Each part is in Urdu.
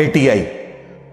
ATI,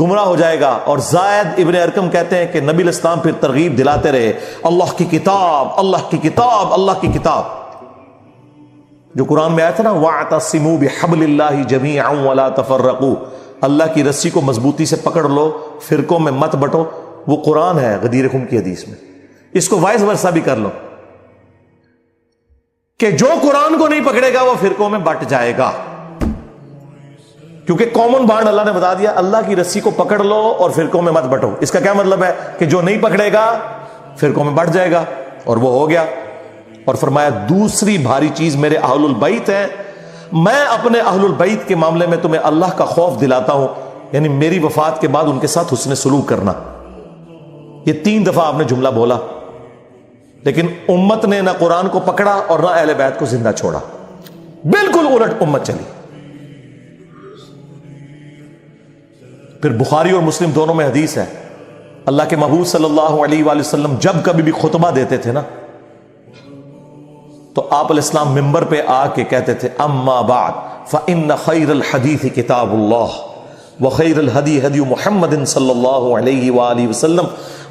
گمراہ ہو جائے گا۔ اور زائد ابن ارقم کہتے ہیں کہ نبی الاسلام پھر ترغیب دلاتے رہے، اللہ کی کتاب، اللہ کی کتاب، اللہ کی کتاب، جو قرآن میں آیا تھا نا وَاعْتَصِمُوا بِحَبْلِ اللَّهِ جَمِيعًا وَلَا تَفَرَّقُوا، اللہ کی رسی کو مضبوطی سے پکڑ لو، فرقوں میں مت بٹو، وہ قرآن ہے غدیر خم کی حدیث میں۔ اس کو وائس ورثہ بھی کر لو کہ جو قرآن کو نہیں پکڑے گا وہ فرقوں میں بٹ جائے گا، کیونکہ کامن بانڈ اللہ نے بتا دیا، اللہ کی رسی کو پکڑ لو اور فرقوں میں مت بٹو۔ اس کا کیا مطلب ہے کہ جو نہیں پکڑے گا فرقوں میں بٹ جائے گا، اور وہ ہو گیا۔ اور فرمایا دوسری بھاری چیز میرے اہل البیت ہیں، میں اپنے اہل البیت کے معاملے میں تمہیں اللہ کا خوف دلاتا ہوں، یعنی میری وفات کے بعد ان کے ساتھ حسن سلوک کرنا۔ یہ 3 دفعہ آپ نے جملہ بولا، لیکن امت نے نہ قرآن کو پکڑا اور نہ اہل بیت کو زندہ چھوڑا، بالکل الٹ امت چلی۔ پھر بخاری اور مسلم دونوں میں حدیث ہے، اللہ کے محبوب صلی اللہ علیہ وآلہ وسلم جب کبھی بھی خطبہ دیتے تھے نا، تو آپ علیہ السلام ممبر پہ آ کے کہتے تھے اما بعد فإن خیر الحدیث کتاب اللہ وخیر الہدی ہدی محمد صلی اللہ علیہ وآلہ وسلم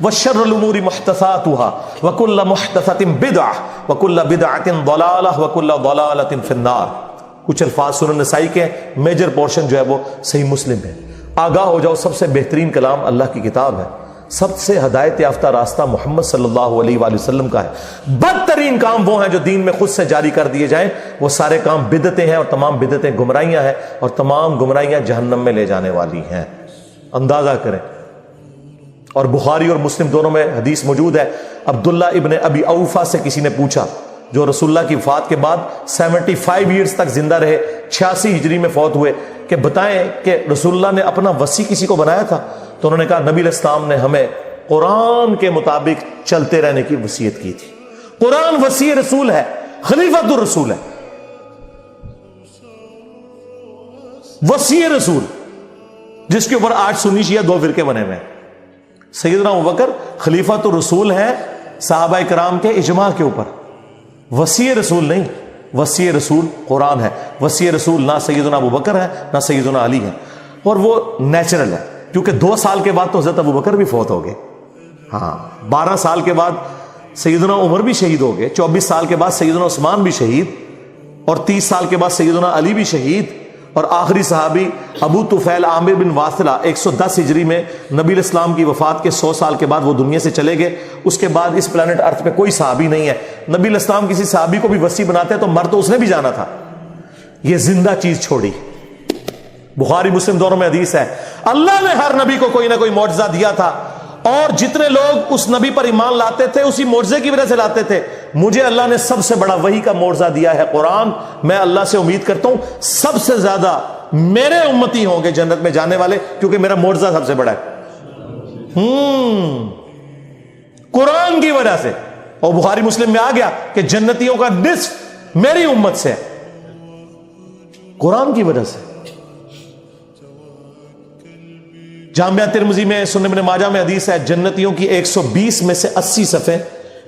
وشر الامور محدثاتها وکل محدثۃ بدعہ وکل بدعۃ ضلالہ وکل ضلالۃ فی النار۔ کچھ الفاظ سنن نسائی کے، میجر پورشن جو ہے وہ صحیح مسلم ہے۔ آگاہ ہو جاؤ، سب سے بہترین کلام اللہ کی کتاب ہے، سب سے ہدایت یافتہ راستہ محمد صلی اللہ علیہ وآلہ وسلم کا ہے۔ بدترین کام وہ ہیں جو دین میں خود سے جاری کر دیے جائیں، وہ سارے کام بدعتیں ہیں، اور تمام بدعتیں گمراہیاں ہیں، اور تمام گمراہیاں جہنم میں لے جانے والی ہیں۔ اندازہ کریں۔ اور بخاری اور مسلم دونوں میں حدیث موجود ہے، عبداللہ ابن ابی اوفا سے کسی نے پوچھا، جو رسول اللہ کی وفات کے بعد 75 ایئرز تک زندہ رہے، 86 ہجری میں فوت ہوئے، کہ بتائیں کہ رسول اللہ نے اپنا وصی کسی کو بنایا تھا؟ تو انہوں نے کہا نبی علیہ السلام نے ہمیں قرآن کے مطابق چلتے رہنے کی وصیت کی تھی۔ قرآن وصی رسول ہے، خلیفۃ الرسول ہے، وصی رسول، جس کے اوپر آج سنی شیعہ 2 فرقے بنے ہوئے ہیں۔ سیدنا ابوبکر خلیفۃ الرسول ہے صحابہ کرام کے اجماع کے اوپر، وصی رسول نہیں، وصی رسول قرآن ہے۔ وصی رسول نہ سیدنا ابوبکر ہے نہ سیدنا علی ہے، اور وہ نیچرل ہے، کیونکہ 2 سال کے بعد تو حضرت ابوبکر بھی فوت ہو گئے، ہاں 12 سال کے بعد سیدنا عمر بھی شہید ہو گئے، 24 سال کے بعد سیدنا عثمان بھی شہید، اور 30 سال کے بعد سیدنا علی بھی شہید، اور آخری صحابی ابو طفیل عامر بن واثلہ 110 ہجری میں نبی الاسلام کی وفات کے 100 سال کے بعد وہ دنیا سے چلے گئے۔ اس کے بعد اس پلانٹ ارتھ پہ کوئی صحابی نہیں ہے۔ نبی الاسلام کسی صحابی کو بھی وصی بناتے تو مر تو اس نے بھی جانا تھا، یہ زندہ چیز چھوڑی۔ بخاری مسلم دونوں میں حدیث ہے، اللہ نے ہر نبی کو کوئی نہ کوئی معجزہ دیا تھا، اور جتنے لوگ اس نبی پر ایمان لاتے تھے اسی معجزے کی وجہ سے لاتے تھے۔ مجھے اللہ نے سب سے بڑا وحی کا معجزہ دیا ہے قرآن۔ میں اللہ سے امید کرتا ہوں سب سے زیادہ میرے امتی ہوں گے جنت میں جانے والے، کیونکہ میرا معجزہ سب سے بڑا ہے قرآن کی وجہ سے۔ اور بخاری مسلم میں آ گیا کہ جنتیوں کا نصف میری امت سے قرآن کی وجہ سے۔ جامعہ ترمذی میں، سنن ابن ماجہ میں حدیث ہے، جنتیوں کی 120 میں سے 80 صفحے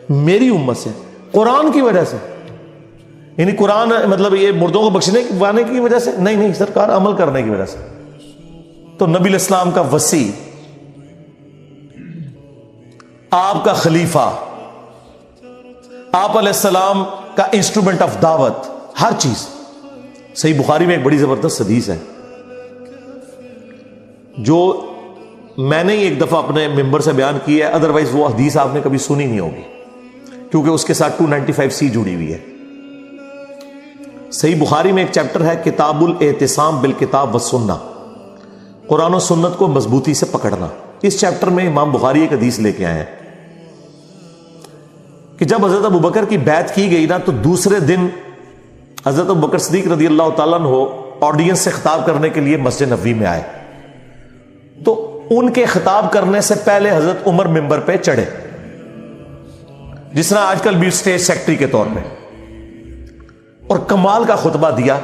میری امت سے، قرآن کی وجہ سے۔ یعنی قرآن مطلب یہ مردوں کو بخشنے وانے کی وجہ سے نہیں، سرکار عمل کرنے کی وجہ سے۔ تو نبی الاسلام کا وصی، آپ کا خلیفہ، آپ علیہ السلام کا انسٹرومنٹ آف دعوت، ہر چیز۔ صحیح بخاری میں ایک بڑی زبردست حدیث ہے جو میں نے ایک دفعہ اپنے ممبر سے بیان کی ہے، ادروائز وہ حدیث آپ نے کبھی سنی نہیں ہوگی، کیونکہ اس کے ساتھ 295C جڑی ہوئی ہے۔ صحیح بخاری میں ایک چیپٹر ہے کتاب الاعتصام بالکتاب والسنہ، قرآن و سنت کو مضبوطی سے پکڑنا۔ اس چیپٹر میں امام بخاری ایک حدیث لے کے آئے ہیں کہ جب حضرت ابوبکر کی بیعت کی گئی نا، تو دوسرے دن حضرت ابوبکر صدیق رضی اللہ تعالیٰ عنہ آڈینس سے خطاب کرنے کے لیے مسجد نبوی میں آئے، تو ان کے خطاب کرنے سے پہلے حضرت عمر ممبر پہ چڑھے، جس طرح آج کل بھی اسٹیج سیکٹری کے طور پہ، اور کمال کا خطبہ دیا۔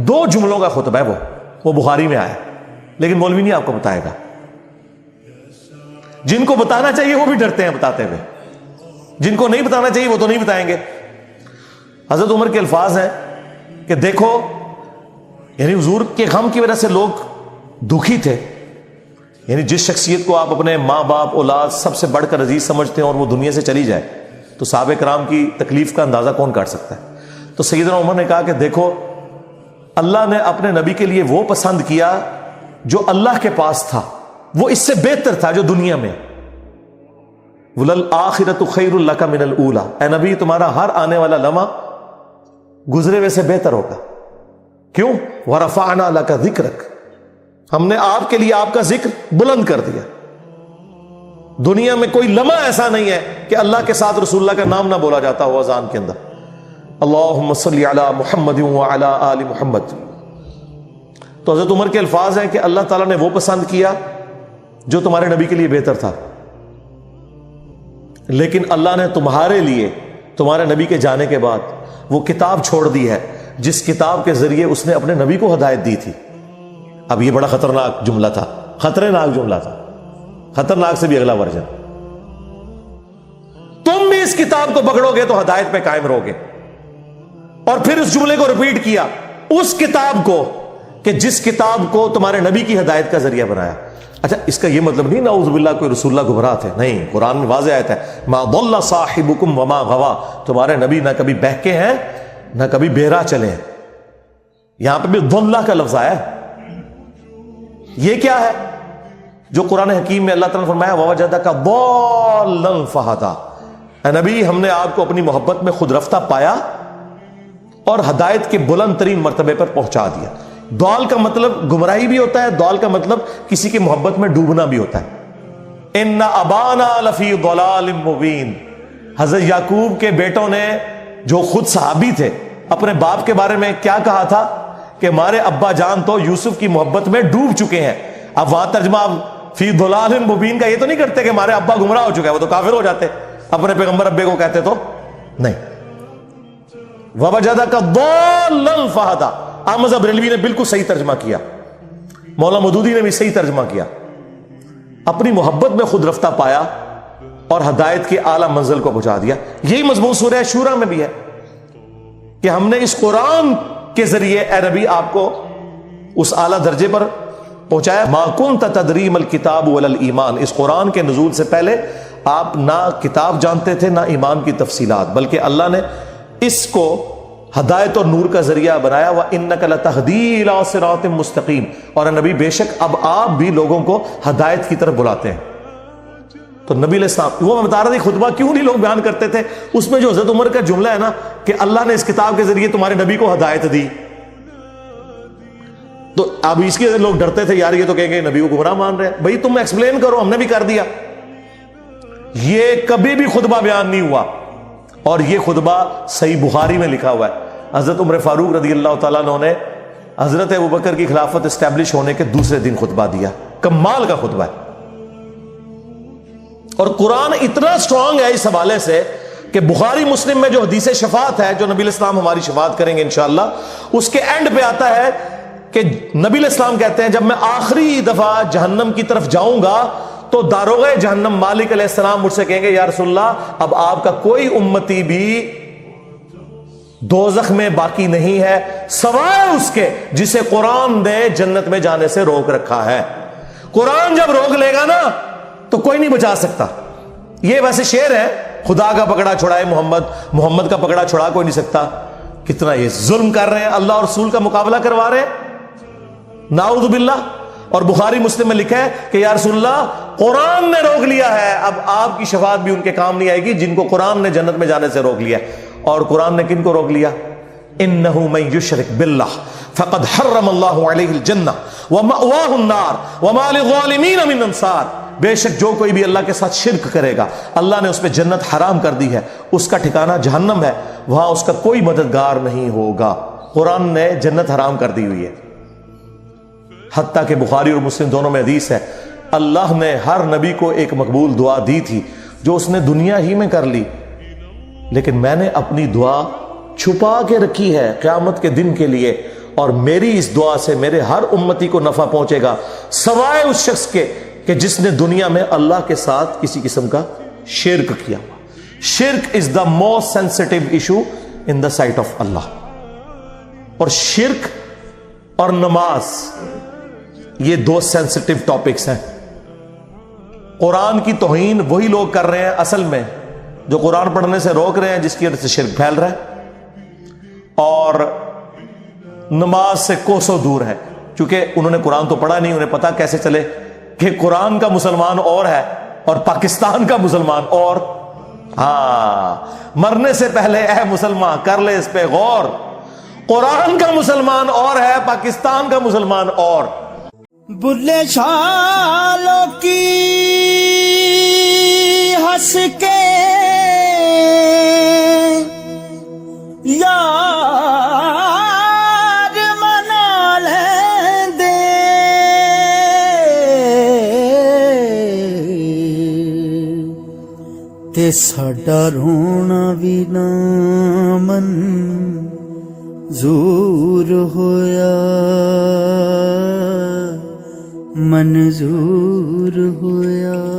2 جملوں کا خطبہ ہے وہ بخاری میں آیا، لیکن مولوی نہیں آپ کو بتائے گا، جن کو بتانا چاہیے وہ بھی ڈرتے ہیں بتاتے ہوئے، جن کو نہیں بتانا چاہیے وہ تو نہیں بتائیں گے۔ حضرت عمر کے الفاظ ہیں کہ دیکھو، یعنی حضور کے غم کی وجہ سے لوگ دکھی تھے، یعنی جس شخصیت کو آپ اپنے ماں باپ اولاد سب سے بڑھ کر عزیز سمجھتے ہیں اور وہ دنیا سے چلی جائے تو صحابہ کرام کی تکلیف کا اندازہ کون کاٹ سکتا ہے؟ تو سیدنا عمر نے کہا کہ دیکھو اللہ نے اپنے نبی کے لیے وہ پسند کیا جو اللہ کے پاس تھا، وہ اس سے بہتر تھا جو دنیا میں۔ وَلَلْآخِرَةُ خَيْرٌ لَكَ مِنَ الْأُولَى، اے نبی تمہارا ہر آنے والا لمحہ گزرے ہوئے سے بہتر ہوگا۔ کیوں؟ وَرَفَعْنَا لَكَ ذِكْرَكَ، ہم نے آپ کے لیے آپ کا ذکر بلند کر دیا۔ دنیا میں کوئی لمحہ ایسا نہیں ہے کہ اللہ کے ساتھ رسول اللہ کا نام نہ بولا جاتا ہو اذان کے اندر۔ اللہم صلی علی محمد وعلی آل محمد۔ تو حضرت عمر کے الفاظ ہیں کہ اللہ تعالیٰ نے وہ پسند کیا جو تمہارے نبی کے لیے بہتر تھا، لیکن اللہ نے تمہارے لیے تمہارے نبی کے جانے کے بعد وہ کتاب چھوڑ دی ہے جس کتاب کے ذریعے اس نے اپنے نبی کو ہدایت دی تھی۔ اب یہ بڑا خطرناک جملہ تھا، خطرناک جملہ تھا، خطرناک سے بھی اگلا ورژن۔ تم بھی اس کتاب کو پکڑو گے تو ہدایت پہ قائم رہو گے۔ اور پھر اس جملے کو ریپیٹ کیا، اس کتاب کو کہ جس کتاب کو تمہارے نبی کی ہدایت کا ذریعہ بنایا۔ اچھا اس کا یہ مطلب نہیں نعوذ باللہ کوئی رسول اللہ گمراہ تھے، نہیں، قرآن میں واضح آیت ہے ما ضل صاحبکم وما غوا، تمہارے نبی نہ کبھی بہکے ہیں نہ کبھی بہرا چلے ہیں۔ یہاں پہ بھی ضلہ کا لفظ آیا ہے۔ یہ کیا ہے جو قرآن حکیم میں اللہ تعالیٰ نے فرمایا وَوَجَدَكَ ضَالًّا فَہَدَىٰ، اے نبی ہم نے آپ کو اپنی محبت میں خود رفتہ پایا اور ہدایت کے بلند ترین مرتبے پر پہنچا دیا۔ ضال کا مطلب گمراہی بھی ہوتا ہے، ضال کا مطلب کسی کی محبت میں ڈوبنا بھی ہوتا ہے۔ ان ابانا لفی ضلال مبین، حضرت یعقوب کے بیٹوں نے جو خود صحابی تھے اپنے باپ کے بارے میں کیا کہا تھا کہ ہمارے ابا جان تو یوسف کی محبت میں ڈوب چکے ہیں۔ اب وہاں ترجمہ فی ضلال مبین کا یہ تو نہیں کرتے کہ ہمارے ابا گمراہ ہو چکے ہیں، وہ تو کافر ہو جاتے، اپنے پیغمبر ابے کو کہتے تو نہیں۔ وَوَجَدَكَ ضَالًّا فَهَدَىٰ، احمد بریلوی نے بالکل صحیح ترجمہ کیا، مولانا مودودی نے بھی صحیح ترجمہ کیا، اپنی محبت میں خود رفتہ پایا اور ہدایت کے اعلیٰ منزل کو پہنچا دیا۔ یہی مضمون سورہ شورى میں بھی ہے کہ ہم نے اس قرآن کے ذریعے اے نبی آپ کو اس اعلیٰ درجے پر پہنچایا۔ ما كنت تدری ما الکتاب ولا الایمان، اس قرآن کے نزول سے پہلے آپ نہ کتاب جانتے تھے نہ ایمان کی تفصیلات، بلکہ اللہ نے اس کو ہدایت اور نور کا ذریعہ بنایا۔ وَإِنَّكَ لَتَهْدِي إِلَىٰ صِرَاطٍ مُسْتَقِيمٍ، اور نبی بے شک اب آپ بھی لوگوں کو ہدایت کی طرف بلاتے ہیں۔ تو نبی علیہ السلام، وہ میں بتا رہا تھا خطبہ کیوں نہیں لوگ بیان کرتے تھے، اس میں جو حضرت عمر کا جملہ ہے نا کہ اللہ نے اس کتاب کے ذریعے تمہارے نبی کو ہدایت دی، تو اب اس کے لوگ ڈرتے تھے یار یہ تو کہیں گے نبی کو گمراہ مان رہے ہیں۔ بھائی تم ایکسپلین کرو، ہم نے بھی کر دیا۔ یہ کبھی بھی خطبہ بیان نہیں ہوا، اور یہ خطبہ صحیح بخاری میں لکھا ہوا ہے۔ حضرت عمر فاروق رضی اللہ تعالیٰ عنہ نے حضرت ابوبکر کی خلافت اسٹیبلش ہونے کے دوسرے دن خطبہ دیا، کمال کا خطبہ ہے۔ اور قرآن اتنا سٹرونگ ہے اس حوالے سے کہ بخاری مسلم میں جو حدیث شفاعت ہے، جو نبی علیہ السلام ہماری شفاعت کریں گے انشاءاللہ، اس کے اینڈ پہ آتا ہے کہ نبی علیہ السلام کہتے ہیں جب میں آخری دفعہ جہنم کی طرف جاؤں گا تو داروغ جہنم مالک علیہ السلام مجھ سے کہیں گے یا رسول اللہ اب آپ کا کوئی امتی بھی دوزخ میں باقی نہیں ہے سوائے اس کے جسے قرآن نے جنت میں جانے سے روک رکھا ہے۔ قرآن جب روک لے گا نا تو کوئی نہیں بچا سکتا۔ یہ ویسے شعر ہے، خدا کا پکڑا چھڑائے محمد کا پکڑا چھڑا کوئی نہیں سکتا۔ کتنا یہ ظلم کر رہے ہیں، اللہ اور رسول کا مقابلہ کروا رہے ہیں، نعوذ باللہ۔ اور بخاری مسلم میں لکھا ہے کہ یا رسول اللہ قرآن نے روک لیا ہے، اب آپ کی شفاعت بھی ان کے کام نہیں آئے گی جن کو قرآن نے جنت میں جانے سے روک لیا۔ اور قرآن نے کن کو روک لیا؟ انہ من یشرک باللہ فقد حرم اللہ علیہ الجنہ ومأواہ النار وما للظالمین من انصار، بے شک جو کوئی بھی اللہ کے ساتھ شرک کرے گا اللہ نے اس پہ جنت حرام کر دی ہے، اس کا ٹھکانہ جہنم ہے، وہاں اس کا کوئی مددگار نہیں ہوگا۔ قرآن نے جنت حرام کر دی ہوئی ہے۔ حتیٰ کہ بخاری اور مسلم دونوں میں حدیث ہے اللہ نے ہر نبی کو ایک مقبول دعا دی تھی جو اس نے دنیا ہی میں کر لی، لیکن میں نے اپنی دعا چھپا کے رکھی ہے قیامت کے دن کے لیے، اور میری اس دعا سے میرے ہر امتی کو نفع پہنچے گا سوائے اس شخص کے کہ جس نے دنیا میں اللہ کے ساتھ کسی قسم کا شرک کیا۔ شرک is the most sensitive issue in the sight of اللہ۔ اور شرک اور نماز یہ دو سینسٹیو ٹاپکس ہیں۔ قرآن کی توہین وہی لوگ کر رہے ہیں اصل میں جو قرآن پڑھنے سے روک رہے ہیں، جس کی وجہ سے شرک پھیل رہا ہے اور نماز سے کوسوں دور ہے، کیونکہ انہوں نے قرآن تو پڑھا نہیں، انہیں پتا کیسے چلے کہ قرآن کا مسلمان اور ہے اور پاکستان کا مسلمان اور۔ ہاں، مرنے سے پہلے اے مسلمان کر لے اس پہ غور، قرآن کا مسلمان اور ہے، پاکستان کا مسلمان اور۔ بلے شالوں کی ہنس کے یار منا لیں دے، تے ساڈا رونا بھی نہ منظور ہویا، منظور ہویا۔